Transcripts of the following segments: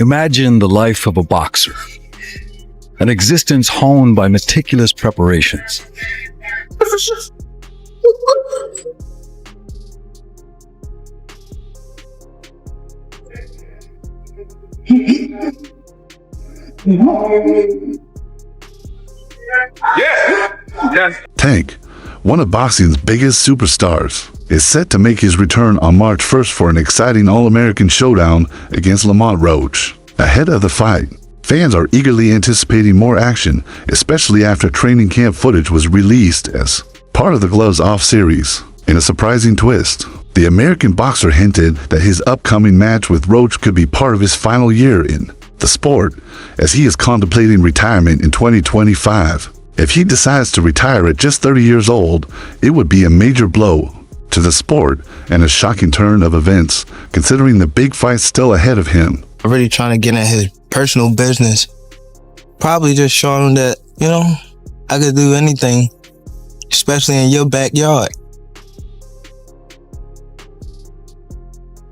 Imagine the life of a boxer, an existence honed by meticulous preparations. Tank, one of boxing's biggest superstars, is set to make his return on March 1st for an exciting All-American showdown against Lamont Roach. Ahead of the fight, fans are eagerly anticipating more action, especially after training camp footage was released as part of the Gloves Off series. In a surprising twist, the American boxer hinted that his upcoming match with Roach could be part of his final year in the sport, as he is contemplating retirement in 2025. If he decides to retire at just 30 years old, it would be a major blow to the sport and a shocking turn of events, considering the big fight still ahead of him. I'm really trying to get in his personal business. Probably just showing him that, I could do anything, especially in your backyard.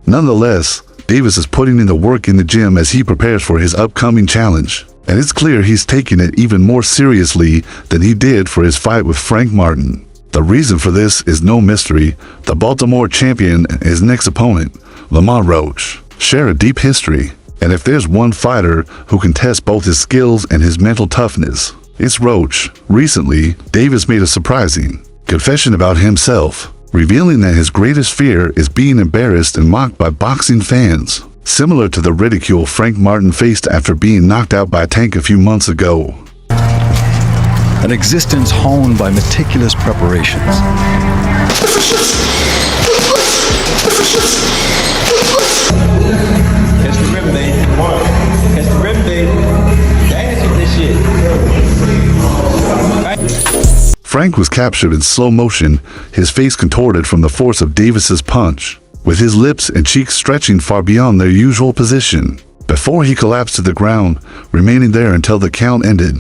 Nonetheless, Davis is putting in the work in the gym as he prepares for his upcoming challenge, and it's clear he's taking it even more seriously than he did for his fight with Frank Martin. The reason for this is no mystery. The Baltimore champion and his next opponent, Lamont Roach, share a deep history, and if there's one fighter who can test both his skills and his mental toughness, it's Roach. Recently, Davis made a surprising confession about himself, revealing that his greatest fear is being embarrassed and mocked by boxing fans, similar to the ridicule Frank Martin faced after being knocked out by Tank a few months ago. An existence honed by meticulous preparations. Catch the ribbon, baby. Catch the ribbon, baby. Dance with this shit. Frank was captured in slow motion, his face contorted from the force of Davis's punch, with his lips and cheeks stretching far beyond their usual position. Before he collapsed to the ground, remaining there until the count ended,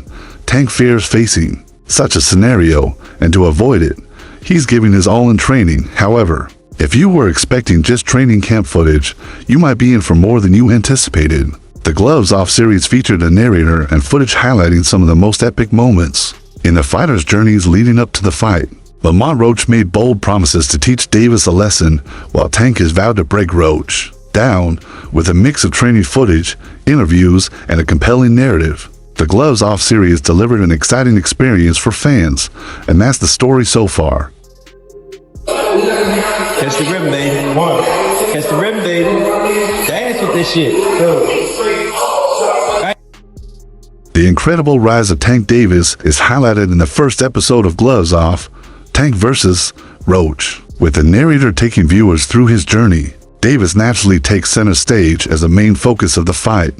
Tank fears facing such a scenario, and to avoid it, he's giving his all in training. However, if you were expecting just training camp footage, you might be in for more than you anticipated. The Gloves Off series featured a narrator and footage highlighting some of the most epic moments in the fighters' journeys leading up to the fight. Lamont Roach made bold promises to teach Davis a lesson, while Tank has vowed to break Roach down with a mix of training footage, interviews, and a compelling narrative. The Gloves Off series delivered an exciting experience for fans, and that's the story so far. Catch the ribbon, baby. Catch the ribbon, baby. Dance with this shit. The incredible rise of Tank Davis is highlighted in the first episode of Gloves Off, Tank vs. Roach, with the narrator taking viewers through his journey. Davis naturally takes center stage as the main focus of the fight.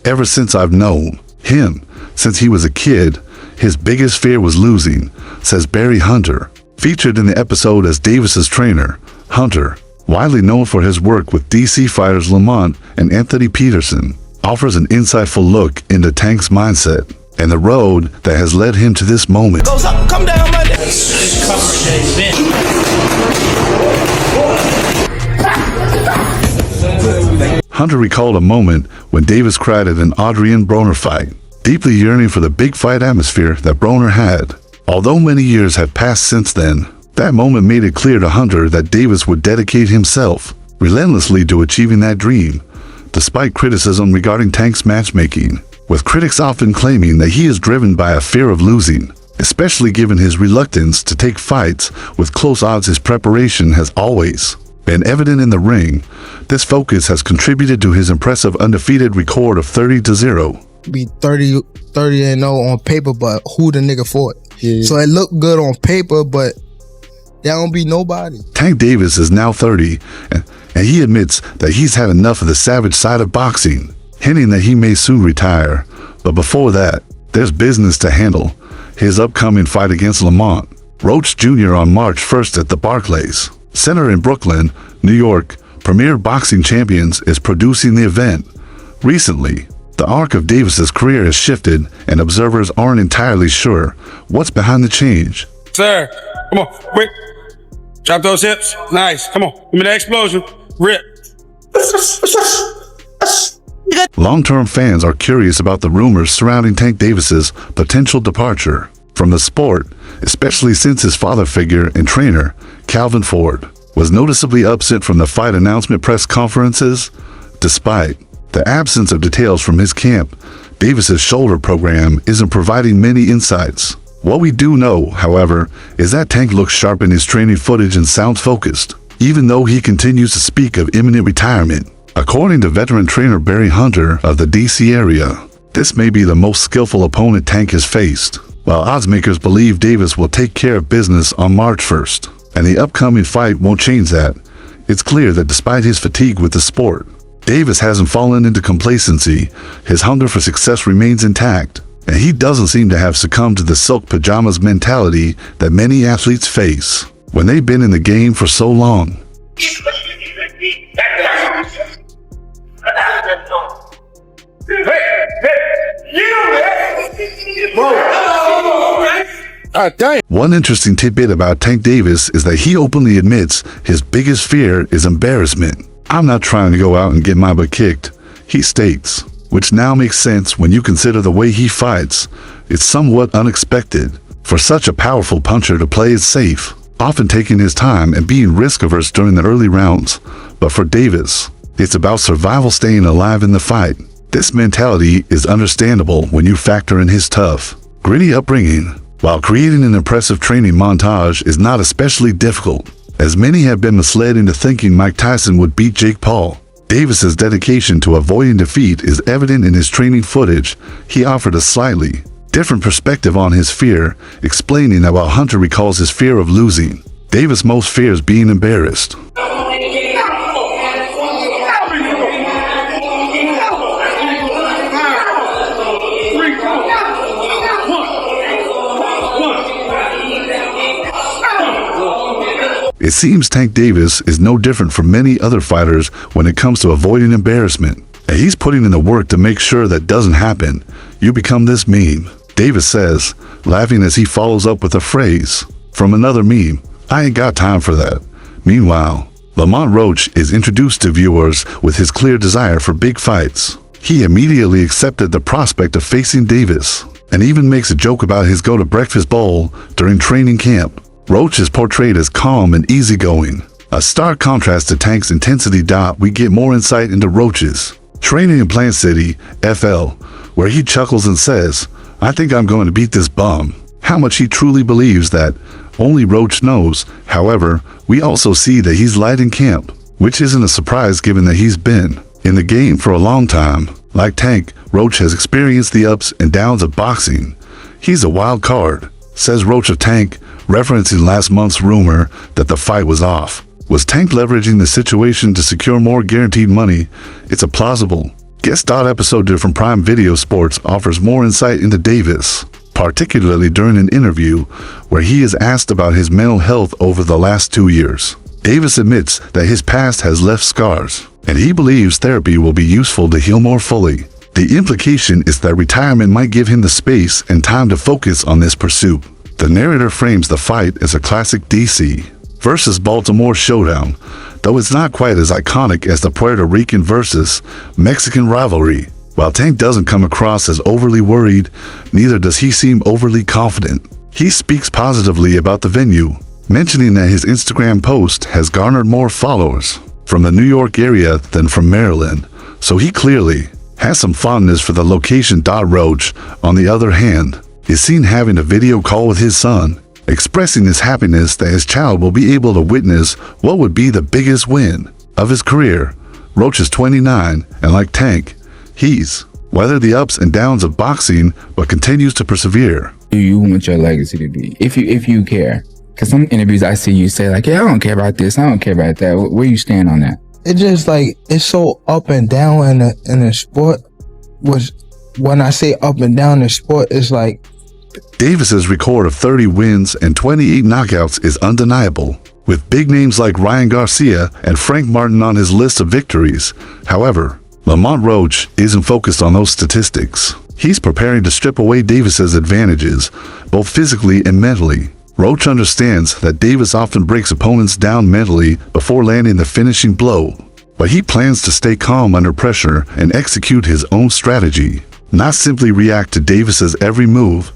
Ever since I've known him, since he was a kid, his biggest fear was losing, says Barry Hunter. Featured in the episode as Davis's trainer, Hunter, widely known for his work with DC fighters Lamont and Anthony Peterson, offers an insightful look into Tank's mindset and the road that has led him to this moment. Goes up, come down, buddy. Hunter recalled a moment when Davis cried at an Adrian Broner fight, deeply yearning for the big fight atmosphere that Broner had. Although many years have passed since then, that moment made it clear to Hunter that Davis would dedicate himself relentlessly to achieving that dream, despite criticism regarding Tank's matchmaking, with critics often claiming that he is driven by a fear of losing, especially given his reluctance to take fights with close odds. His preparation has always been evident in the ring. This focus has contributed to his impressive undefeated record of 30-0. Be 30-0 on paper, but who the nigga fought? Yeah. So it looked good on paper, but there don't be nobody. Tank Davis is now 30, and he admits that he's had enough of the savage side of boxing, hinting that he may soon retire. But before that, there's business to handle: his upcoming fight against Lamont Roach Jr. on March 1st at the Barclays Center in Brooklyn, New York. Premier Boxing Champions is producing the event. Recently, the arc of Davis's career has shifted, and observers aren't entirely sure what's behind the change. Sir, come on, quick. Drop those hips. Nice. Come on. Give me that explosion. Rip. Long-term fans are curious about the rumors surrounding Tank Davis's potential departure from the sport, especially since his father figure and trainer, Calvin Ford, was noticeably absent from the fight announcement press conferences. Despite the absence of details from his camp, Davis's shoulder program isn't providing many insights. What we do know, however, is that Tank looks sharp in his training footage and sounds focused, even though he continues to speak of imminent retirement. According to veteran trainer Barry Hunter of the DC area, this may be the most skillful opponent Tank has faced, while oddsmakers believe Davis will take care of business on March 1st, and the upcoming fight won't change that. It's clear that despite his fatigue with the sport, Davis hasn't fallen into complacency. His hunger for success remains intact, and he doesn't seem to have succumbed to the silk pajamas mentality that many athletes face when they've been in the game for so long. One interesting tidbit about Tank Davis is that he openly admits his biggest fear is embarrassment. "I'm not trying to go out and get my butt kicked," he states, which now makes sense when you consider the way he fights. It's somewhat unexpected for such a powerful puncher to play it safe, often taking his time and being risk-averse during the early rounds. But for Davis, it's about survival, staying alive in the fight. This mentality is understandable when you factor in his tough, gritty upbringing. While creating an impressive training montage is not especially difficult, as many have been misled into thinking Mike Tyson would beat Jake Paul, Davis's dedication to avoiding defeat is evident in his training footage. He offered a slightly different perspective on his fear, explaining that while Hunter recalls his fear of losing, Davis most fears being embarrassed. It seems Tank Davis is no different from many other fighters when it comes to avoiding embarrassment, and he's putting in the work to make sure that doesn't happen. "You become this meme," Davis says, laughing as he follows up with a phrase from another meme, "I ain't got time for that." Meanwhile, Lamont Roach is introduced to viewers with his clear desire for big fights. He immediately accepted the prospect of facing Davis, and even makes a joke about his go-to-breakfast bowl during training camp. Roach is portrayed as calm and easygoing, a stark contrast to Tank's intensity. We get more insight into Roach's training in Plant City, FL, where he chuckles and says, "I think I'm going to beat this bum." How much he truly believes that, only Roach knows. However, we also see that he's light in camp, which isn't a surprise given that he's been in the game for a long time. Like Tank, Roach has experienced the ups and downs of boxing. "He's a wild card," says Roach of Tank, referencing last month's rumor that the fight was off. Was Tank leveraging the situation to secure more guaranteed money? It's a plausible guess. Episode 2 from Prime Video Sports offers more insight into Davis, particularly during an interview where he is asked about his mental health over the last 2 years. Davis admits that his past has left scars, and he believes therapy will be useful to heal more fully. The implication is that retirement might give him the space and time to focus on this pursuit. The narrator frames the fight as a classic DC versus Baltimore showdown, though it's not quite as iconic as the Puerto Rican versus Mexican rivalry. While Tank doesn't come across as overly worried, neither does he seem overly confident. He speaks positively about the venue, mentioning that his Instagram post has garnered more followers from the New York area than from Maryland, so he clearly has some fondness for the location. Roach, on the other hand, is seen having a video call with his son, expressing his happiness that his child will be able to witness what would be the biggest win of his career. Roach is 29, and like Tank, he's weathered the ups and downs of boxing, but continues to persevere. Do you want your legacy to be? If you care. Because some interviews I see you say like, "Yeah, I don't care about this, I don't care about that." Where you stand on that? It's just like, it's so up and down in the sport. When I say up and down in the sport, it's like, Davis's record of 30 wins and 28 knockouts is undeniable, with big names like Ryan Garcia and Frank Martin on his list of victories. However, Lamont Roach isn't focused on those statistics. He's preparing to strip away Davis's advantages, both physically and mentally. Roach understands that Davis often breaks opponents down mentally before landing the finishing blow. but he plans to stay calm under pressure and execute his own strategy, not simply react to Davis's every move.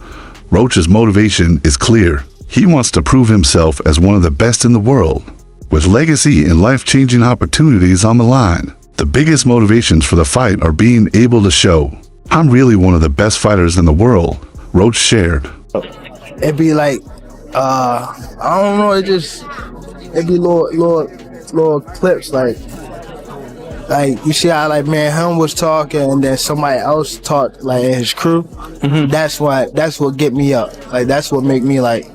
Roach's motivation is clear. He wants to prove himself as one of the best in the world. With legacy and life-changing opportunities on the line, the biggest motivations for the fight are being able to show, "I'm really one of the best fighters in the world," Roach shared. It'd be like, I don't know, it'd be little clips like you see how like man him was talking and then somebody else talked like his crew. That's what get me up. Like that's what make me like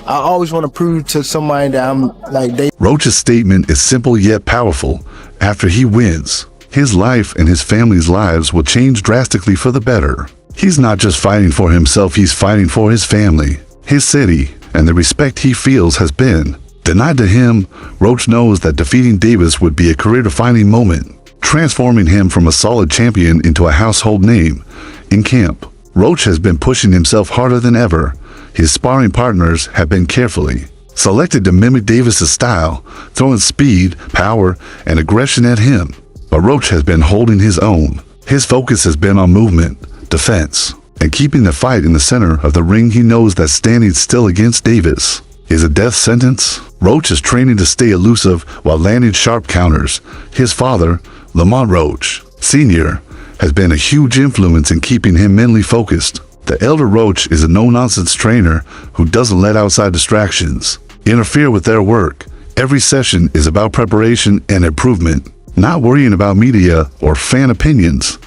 I always want to prove to somebody that I'm like they. Roach's statement is simple yet powerful. After he wins, his life and his family's lives will change drastically for the better. He's not just fighting for himself, he's fighting for his family, his city, and the respect he feels has been denied to him. Roach knows that defeating Davis would be a career-defining moment, transforming him from a solid champion into a household name. In camp, Roach has been pushing himself harder than ever. His sparring partners have been carefully selected to mimic Davis's style, throwing speed, power, and aggression at him. But Roach has been holding his own. His focus has been on movement, defense, and keeping the fight in the center of the ring. He knows that standing still against Davis is a death sentence. Roach is training to stay elusive while landing sharp counters. His father, Lamont Roach, Sr., has been a huge influence in keeping him mentally focused. The elder Roach is a no-nonsense trainer who doesn't let outside distractions interfere with their work. Every session is about preparation and improvement, not worrying about media or fan opinions.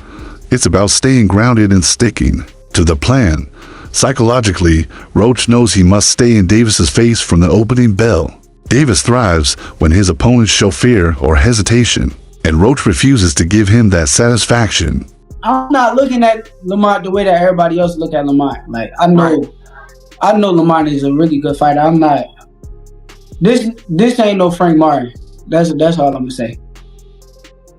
It's about staying grounded and sticking to the plan. Psychologically, Roach knows he must stay in Davis's face from the opening bell. Davis thrives when his opponents show fear or hesitation, and Roach refuses to give him that satisfaction. I'm not looking at Lamont the way that everybody else look at Lamont. Like I know Lamont is a really good fighter. I'm not. This ain't no Frank Martin. That's all I'm gonna say.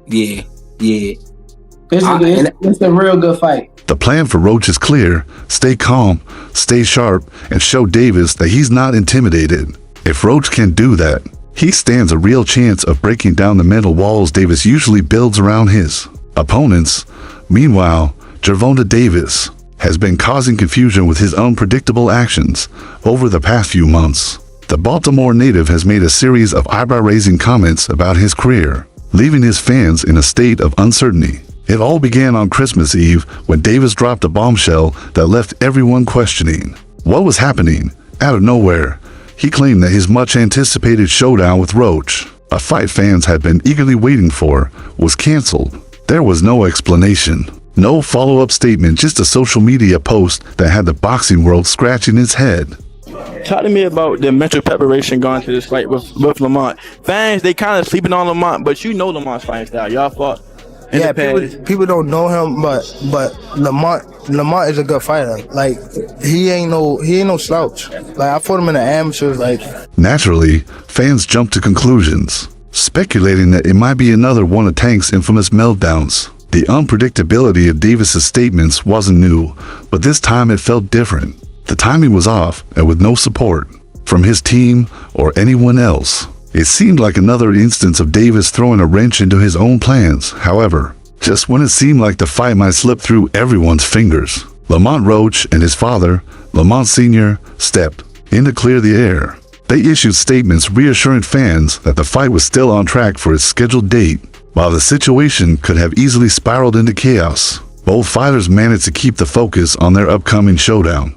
Yeah. It's a real good fight. The plan for Roach is clear. Stay calm, stay sharp, and show Davis that he's not intimidated. If Roach can do that, he stands a real chance of breaking down the mental walls Davis usually builds around his opponents. Meanwhile, Gervonta Davis has been causing confusion with his unpredictable actions over the past few months. The Baltimore native has made a series of eyebrow-raising comments about his career, leaving his fans in a state of uncertainty. It all began on Christmas Eve when Davis dropped a bombshell that left everyone questioning what was happening. Out of nowhere, he claimed that his much-anticipated showdown with Roach, a fight fans had been eagerly waiting for, was canceled. There was no explanation, no follow-up statement, just a social media post that had the boxing world scratching its head. Talk to me about the mental preparation going to this fight with Lamont. Fans, they kind of sleeping on Lamont, but you know Lamont's fighting style. Y'all fought. Yeah, people don't know him, but Lamont is a good fighter. Like he ain't no slouch. Like I fought him in the amateurs. Like naturally, fans jump to conclusions, speculating that it might be another one of Tank's infamous meltdowns. The unpredictability of Davis's statements wasn't new, but this time it felt different. The timing was off, and with no support from his team or anyone else. It seemed like another instance of Davis throwing a wrench into his own plans. However, just when it seemed like the fight might slip through everyone's fingers, Lamont Roach and his father, Lamont Sr., stepped in to clear the air. They issued statements reassuring fans that the fight was still on track for its scheduled date. While the situation could have easily spiraled into chaos, both fighters managed to keep the focus on their upcoming showdown.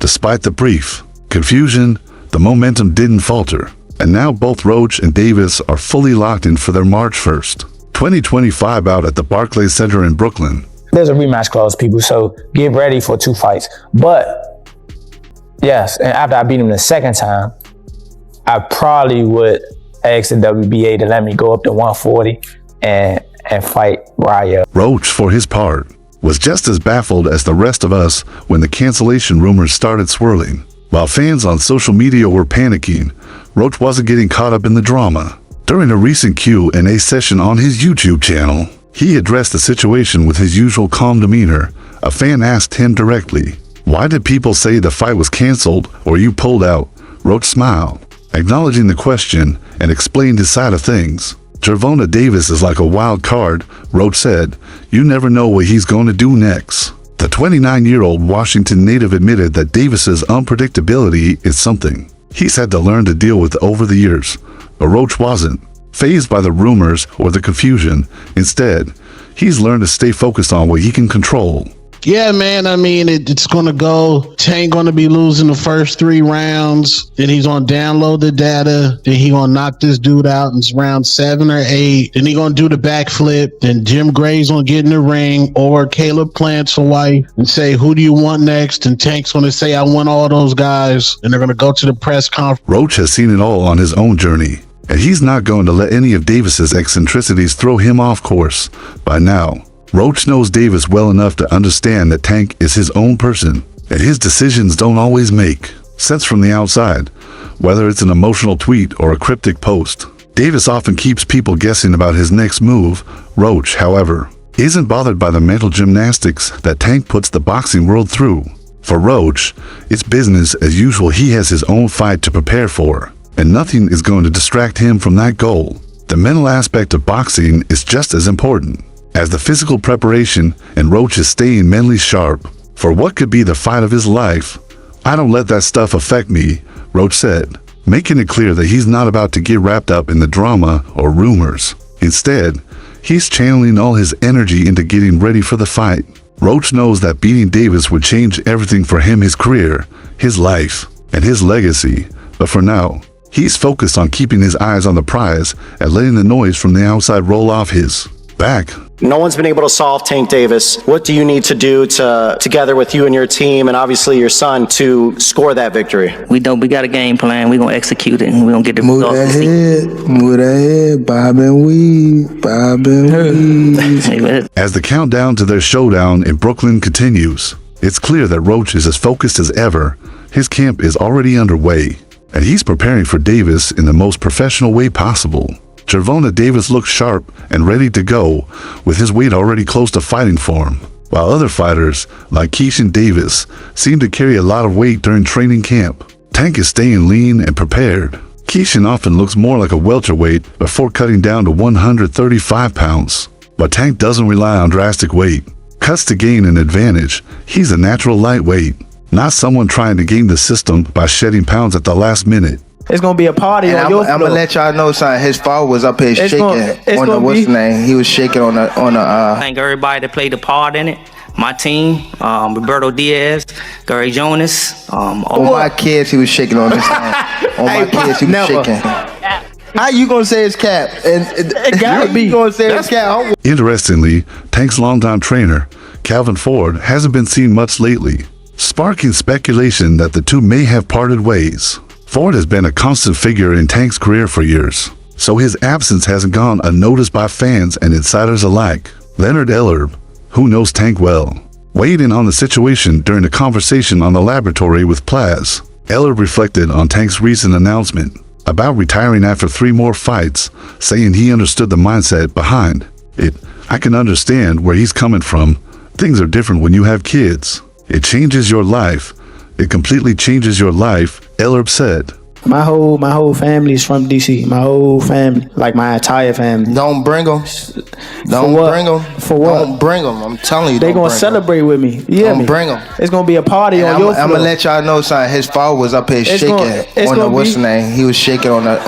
Despite the brief confusion, the momentum didn't falter. And now both Roach and Davis are fully locked in for their March 1st, 2025 bout at the Barclays Center in Brooklyn. There's a rematch clause, people, so get ready for 2 fights. But, yes, and after I beat him the second time, I probably would ask the WBA to let me go up to 140 and fight Raya. Roach, for his part, was just as baffled as the rest of us when the cancellation rumors started swirling. While fans on social media were panicking, Roach wasn't getting caught up in the drama. During a recent Q&A session on his YouTube channel, he addressed the situation with his usual calm demeanor. A fan asked him directly, "Why did people say the fight was canceled or you pulled out?" Roach smiled, acknowledging the question, and explained his side of things. Gervonta Davis is like a wild card, Roach said. You never know what he's going to do next. The 29-year-old Washington native admitted that Davis's unpredictability is something he's had to learn to deal with over the years, but Roach wasn't fazed by the rumors or the confusion. Instead, he's learned to stay focused on what he can control. Yeah, man. I mean, it's going to go. Tank going to be losing the first 3 rounds. Then he's going to download the data. Then he going to knock this dude out in round 7 or 8. Then he going to do the backflip. Then Jim Gray's going to get in the ring, or Caleb Plant's wife, and say, who do you want next? And Tank's going to say, I want all those guys. And they're going to go to the press conference. Roach has seen it all on his own journey, and he's not going to let any of Davis's eccentricities throw him off course. By now, Roach knows Davis well enough to understand that Tank is his own person, and his decisions don't always make sense from the outside, whether it's an emotional tweet or a cryptic post. Davis often keeps people guessing about his next move. Roach, however, isn't bothered by the mental gymnastics that Tank puts the boxing world through. For Roach, it's business as usual. He has his own fight to prepare for, and nothing is going to distract him from that goal. The mental aspect of boxing is just as important as the physical preparation, and Roach is staying mentally sharp for what could be the fight of his life. I don't let that stuff affect me, Roach said, making it clear that he's not about to get wrapped up in the drama or rumors. Instead, he's channeling all his energy into getting ready for the fight. Roach knows that beating Davis would change everything for him, his career, his life, and his legacy. But for now, he's focused on keeping his eyes on the prize and letting the noise from the outside roll off his back. No one's been able to solve Tank Davis. What do you need to do together with you and your team and obviously your son to score that victory? We got a game plan. We're going to execute it, and we're going to get the Move that head, bob and weave. As the countdown to their showdown in Brooklyn continues, it's clear that Roach is as focused as ever. His camp is already underway, and he's preparing for Davis in the most professional way possible. Gervonta Davis looks sharp and ready to go, with his weight already close to fighting form, while other fighters, like Keishan Davis, seem to carry a lot of weight during training camp. Tank is staying lean and prepared. Keishan often looks more like a welterweight before cutting down to 135 pounds. But Tank doesn't rely on drastic weight cuts to gain an advantage. He's a natural lightweight, not someone trying to game the system by shedding pounds at the last minute. It's gonna be a party on your floor. I'm gonna let y'all know something. His father was up here shaking on the what's the name? He was shaking on the Thank everybody that played a part in it. My team, Roberto Diaz, Gary Jonas, on my kids, he was shaking on this thing. On my kids, he was shaking. How you gonna say it's cap? And you gonna say it's cap? Interestingly, Tank's longtime trainer, Calvin Ford, hasn't been seen much lately, sparking speculation that the two may have parted ways. Ford has been a constant figure in Tank's career for years, so his absence hasn't gone unnoticed by fans and insiders alike. Leonard Ellerb, who knows Tank well, weighed in on the situation during a conversation on the laboratory with Plaz. Ellerb reflected on Tank's recent announcement about retiring after 3 more fights, saying he understood the mindset behind it. I can understand where he's coming from. Things are different when you have kids. It changes your life. It completely changes your life, Ellerb said. My whole family is from DC. My whole family, like my entire family. Don't bring them. Don't bring them. For what? Don't bring them. I'm telling you. They gonna celebrate with me. Don't bring them. It's gonna be a party on your floor. I'm gonna let y'all know something. His father was up here shaking on the what's the name? He was shaking on the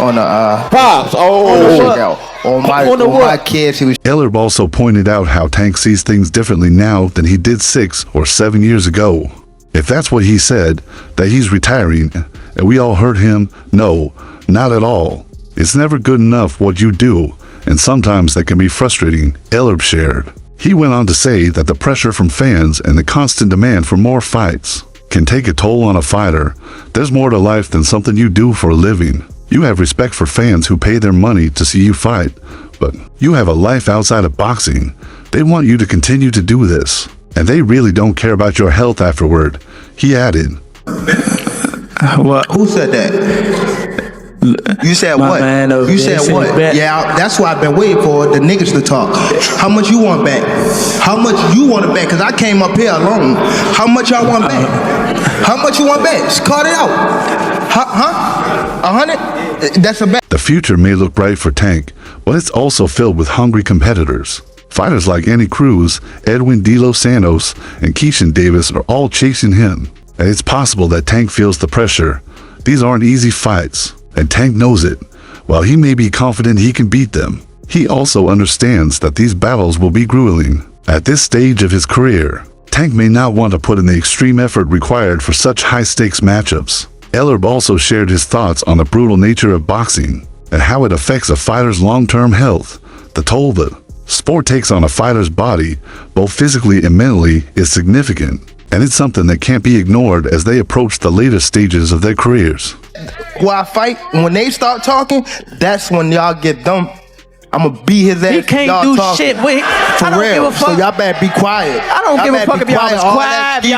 pops. On my kids, he was. Ellerb also pointed out how Tank sees things differently now than he did 6 or 7 years ago. If that's what he said, that he's retiring, and we all heard him, no, not at all. It's never good enough what you do, and sometimes that can be frustrating, Ellerb shared. He went on to say that the pressure from fans and the constant demand for more fights can take a toll on a fighter. There's more to life than something you do for a living. You have respect for fans who pay their money to see you fight, but you have a life outside of boxing. They want you to continue to do this, and they really don't care about your health afterward, he added. What? Who said that? You said what? You said what? Yeah, that's why I've been waiting for the niggas to talk. How much you want back? How much you want it back? Because I came up here alone. How much y'all want back? How much you want back? Just cut it out. Huh? 100. That's a bet. The future may look bright for Tank, but it's also filled with hungry competitors. Fighters like Andy Cruz, Edwin De Los Santos, and Keishan Davis are all chasing him. And it's possible that Tank feels the pressure. These aren't easy fights, and Tank knows it. While he may be confident he can beat them, he also understands that these battles will be grueling. At this stage of his career, Tank may not want to put in the extreme effort required for such high-stakes matchups. Ellerb also shared his thoughts on the brutal nature of boxing and how it affects a fighter's long-term health. The toll the sport takes on a fighter's body, both physically and mentally, is significant, and it's something that can't be ignored as they approach the later stages of their careers. Who I fight, when they start talking, that's when y'all get them. I'm gonna beat his ass. He can't y'all do talking. shit with. For I don't real. give a fuck. So y'all better be quiet. I don't give a fuck if y'all was quiet, if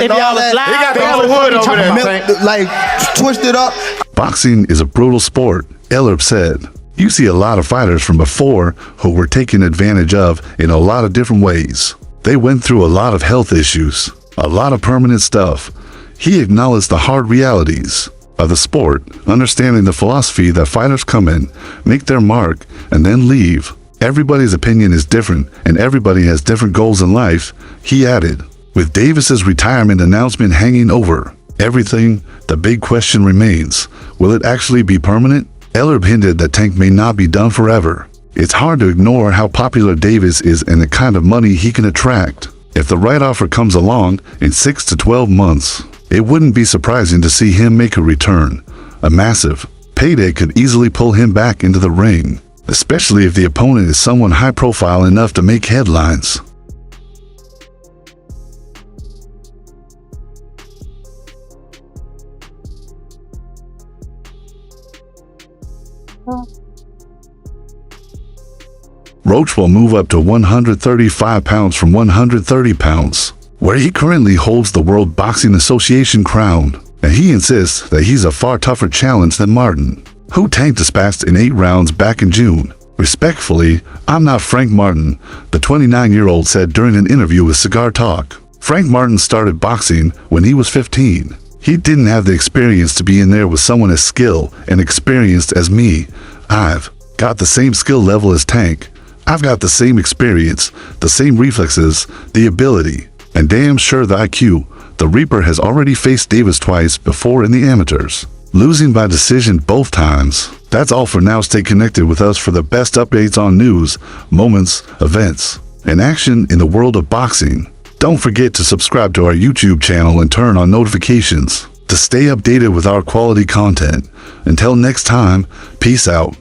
y'all was loud. He got the whole hood over there. Like twisted up. Boxing is a brutal sport, Ellerb said. You see a lot of fighters from before who were taken advantage of in a lot of different ways. They went through a lot of health issues, a lot of permanent stuff. He acknowledged the hard realities of the sport, understanding the philosophy that fighters come in, make their mark, and then leave. Everybody's opinion is different, and everybody has different goals in life, he added. With Davis's retirement announcement hanging over everything, the big question remains, will it actually be permanent? Ellerb hinted that Tank may not be done forever. It's hard to ignore how popular Davis is and the kind of money he can attract. If the right offer comes along in 6 to 12 months, it wouldn't be surprising to see him make a return. A massive payday could easily pull him back into the ring, especially if the opponent is someone high profile enough to make headlines. Roach will move up to 135 pounds from 130 pounds, where he currently holds the World Boxing Association crown, and he insists that he's a far tougher challenge than Martin, who Tank dispatched in 8 rounds back in June. Respectfully, I'm not Frank Martin, the 29-year-old said during an interview with Cigar Talk. Frank Martin started boxing when he was 15. He didn't have the experience to be in there with someone as skilled and experienced as me. I've got the same skill level as Tank. I've got the same experience, the same reflexes, the ability, and damn sure the IQ. The Reaper has already faced Davis twice before in the amateurs, losing by decision both times. That's all for now. Stay connected with us for the best updates on news, moments, events, and action in the world of boxing. Don't forget to subscribe to our YouTube channel and turn on notifications to stay updated with our quality content. Until next time, peace out.